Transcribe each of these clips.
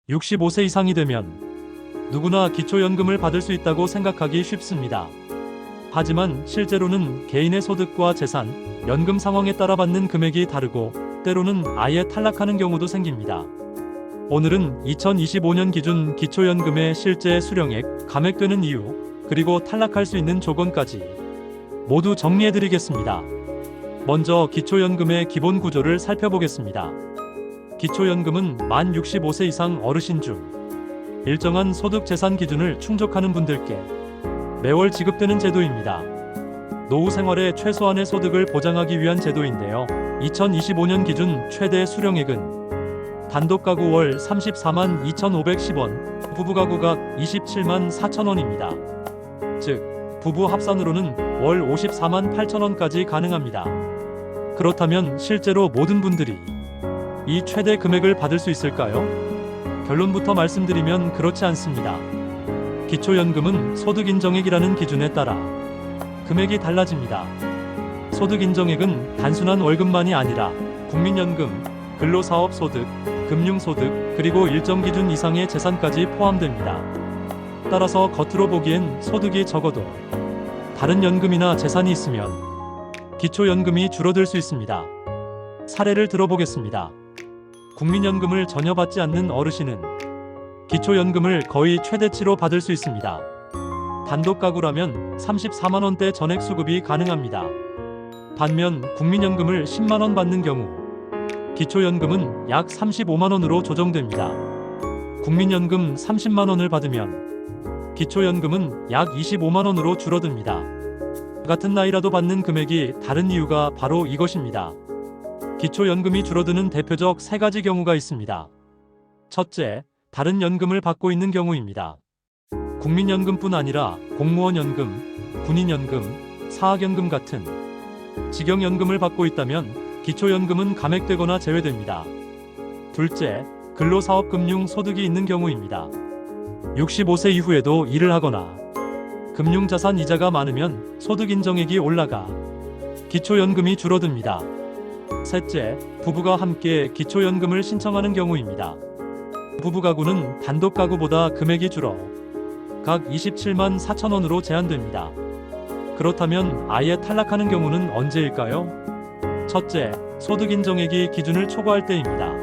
65세 이상이 되면 누구나 기초연금을 받을 수 있다고 생각하기 쉽습니다. 하지만 실제로는 개인의 소득과 재산, 연금 상황에 따라 받는 금액이 다르고 때로는 아예 탈락하는 경우도 생깁니다. 오늘은 2025년 기준 기초연금의 실제 수령액, 감액되는 이유, 그리고 탈락할 수 있는 조건까지 모두 정리해드리겠습니다. 먼저 기초연금의 기본 구조를 살펴보겠습니다. 기초연금은 만 65세 이상 어르신 중 일정한 소득 재산 기준을 충족하는 분들께 매월 지급되는 제도입니다. 노후 생활에 최소한의 소득을 보장하기 위한 제도인데요. 2025년 기준 최대 수령액은 단독 가구 월 34만 2,510원, 부부 가구가 27만 4천원입니다. 즉, 부부 합산으로는 월 54만 8천원까지 가능합니다. 그렇다면 실제로 모든 분들이 이 최대 금액을 받을 수 있을까요? 결론부터 말씀드리면 그렇지 않습니다. 기초연금은 소득인정액이라는 기준에 따라 금액이 달라집니다. 소득인정액은 단순한 월급만이 아니라 국민연금, 근로사업소득, 금융소득, 그리고 일정 기준 이상의 재산까지 포함됩니다. 따라서 겉으로 보기엔 소득이 적어도 다른 연금이나 재산이 있으면 기초연금이 줄어들 수 있습니다. 사례를 들어보겠습니다. 국민연금을 전혀 받지 않는 어르신은 기초연금을 거의 최대치로 받을 수 있습니다. 단독 가구라면 34만원대 전액 수급이 가능합니다. 반면 국민연금을 10만원 받는 경우 기초연금은 약 35만원으로 조정됩니다. 국민연금 30만원을 받으면 기초연금은 약 25만원으로 줄어듭니다. 같은 나이라도 받는 금액이 다른 이유가 바로 이것입니다. 기초연금이 줄어드는 대표적 세 가지 경우가 있습니다. 첫째, 다른 연금을 받고 있는 경우입니다. 국민연금뿐 아니라 공무원연금, 군인연금, 사학연금 같은 직영연금을 받고 있다면 기초연금은 감액되거나 제외됩니다. 둘째, 근로사업금융 소득이 있는 경우입니다. 65세 이후에도 일을 하거나 금융자산 이자가 많으면 소득인정액이 올라가 기초연금이 줄어듭니다. 셋째, 부부가 함께 기초연금을 신청하는 경우입니다. 부부 가구는 단독 가구보다 금액이 줄어 각 27만 4천원으로 제한됩니다. 그렇다면 아예 탈락하는 경우는 언제일까요? 첫째, 소득인정액이 기준을 초과할 때입니다.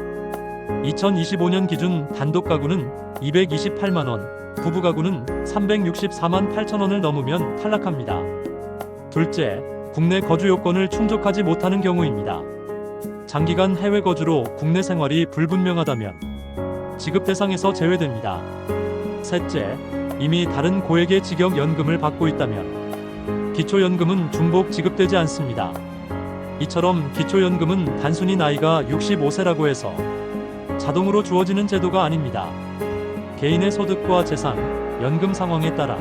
2025년 기준 단독 가구는 228만원, 부부 가구는 364만 8천원을 넘으면 탈락합니다. 둘째, 국내 거주 요건을 충족하지 못하는 경우입니다. 장기간 해외 거주로 국내 생활이 불분명하다면 지급 대상에서 제외됩니다. 셋째, 이미 다른 고액의 직역연금을 받고 있다면 기초연금은 중복 지급되지 않습니다. 이처럼 기초연금은 단순히 나이가 65세라고 해서 자동으로 주어지는 제도가 아닙니다. 개인의 소득과 재산, 연금 상황에 따라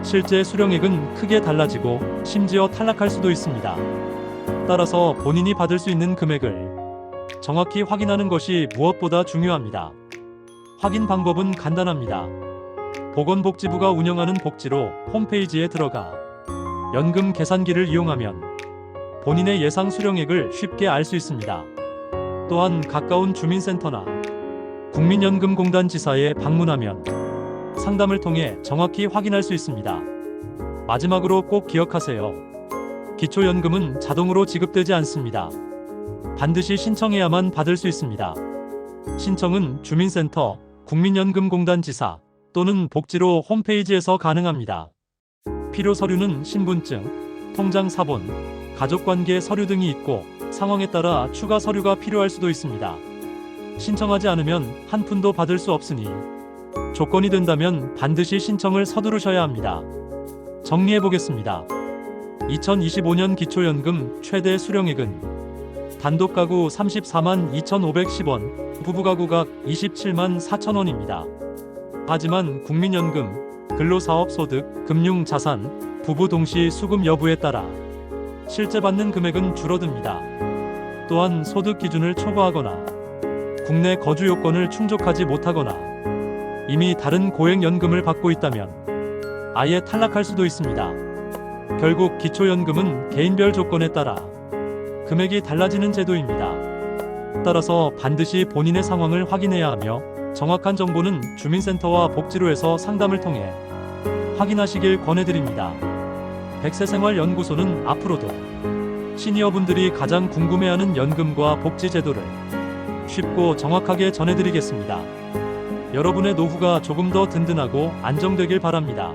실제 수령액은 크게 달라지고 심지어 탈락할 수도 있습니다. 따라서 본인이 받을 수 있는 금액을 정확히 확인하는 것이 무엇보다 중요합니다. 확인 방법은 간단합니다. 보건복지부가 운영하는 복지로 홈페이지에 들어가 연금 계산기를 이용하면 본인의 예상 수령액을 쉽게 알 수 있습니다. 또한 가까운 주민센터나 국민연금공단 지사에 방문하면 상담을 통해 정확히 확인할 수 있습니다. 마지막으로 꼭 기억하세요. 기초연금은 자동으로 지급되지 않습니다. 반드시 신청해야만 받을 수 있습니다. 신청은 주민센터, 국민연금공단 지사 또는 복지로 홈페이지에서 가능합니다. 필요 서류는 신분증, 통장 사본, 가족관계 서류 등이 있고 상황에 따라 추가 서류가 필요할 수도 있습니다. 신청하지 않으면 한 푼도 받을 수 없으니 조건이 된다면 반드시 신청을 서두르셔야 합니다. 정리해보겠습니다. 2025년 기초연금 최대 수령액은 단독 가구 34만 2,510원, 부부 가구가 27만 4천원입니다. 하지만 국민연금, 근로사업소득, 금융자산, 부부 동시 수급 여부에 따라 실제 받는 금액은 줄어듭니다. 또한 소득 기준을 초과하거나 국내 거주 요건을 충족하지 못하거나 이미 다른 고액연금을 받고 있다면 아예 탈락할 수도 있습니다. 결국 기초연금은 개인별 조건에 따라 금액이 달라지는 제도입니다. 따라서 반드시 본인의 상황을 확인해야 하며 정확한 정보는 주민센터와 복지로에서 상담을 통해 확인하시길 권해드립니다. 백세생활연구소는 앞으로도 시니어분들이 가장 궁금해하는 연금과 복지 제도를 쉽고 정확하게 전해드리겠습니다. 여러분의 노후가 조금 더 든든하고 안정되길 바랍니다.